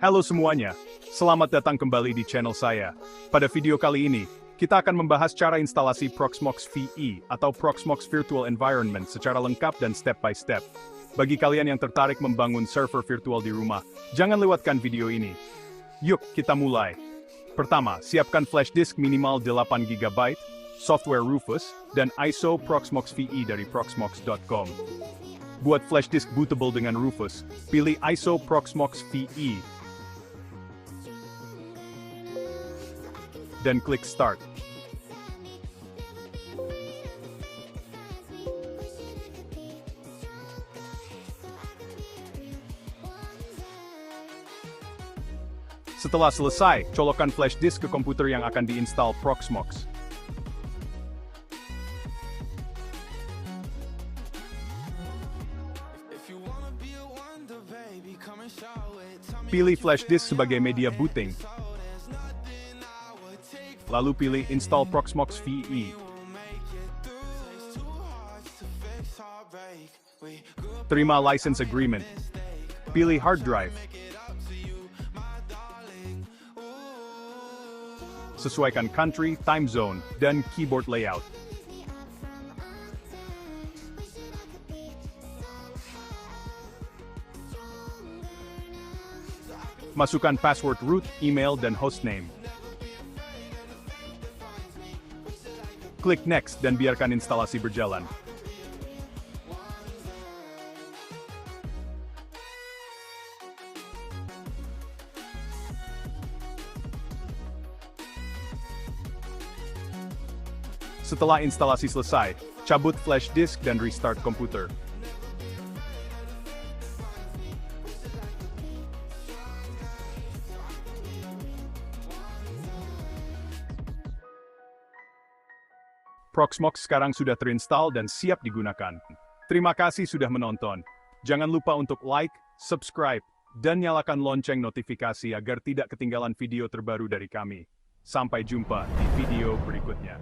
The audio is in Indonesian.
Halo semuanya, selamat datang kembali di channel saya. Pada video kali ini, kita akan membahas cara instalasi Proxmox VE atau Proxmox Virtual Environment secara lengkap dan step by step. Bagi kalian yang tertarik membangun server virtual di rumah, jangan lewatkan video ini. Yuk, kita mulai. Pertama, siapkan flash disk minimal 8 GB, software Rufus, dan ISO Proxmox VE dari proxmox.com. Buat flash disk bootable dengan Rufus, pilih ISO Proxmox VE. Dan klik Start. Setelah selesai, colokkan flash disk ke komputer yang akan diinstal Proxmox. Pilih flash disk sebagai media booting. Lalu pilih Install Proxmox VE. Terima license agreement. Pilih hard drive. Sesuaikan country, time zone, dan keyboard layout. Masukkan password root, email, dan hostname. Klik Next dan biarkan instalasi berjalan. Setelah instalasi selesai, cabut flash disk dan restart komputer. Proxmox sekarang sudah terinstall dan siap digunakan. Terima kasih sudah menonton. Jangan lupa untuk like, subscribe, dan nyalakan lonceng notifikasi agar tidak ketinggalan video terbaru dari kami. Sampai jumpa di video berikutnya.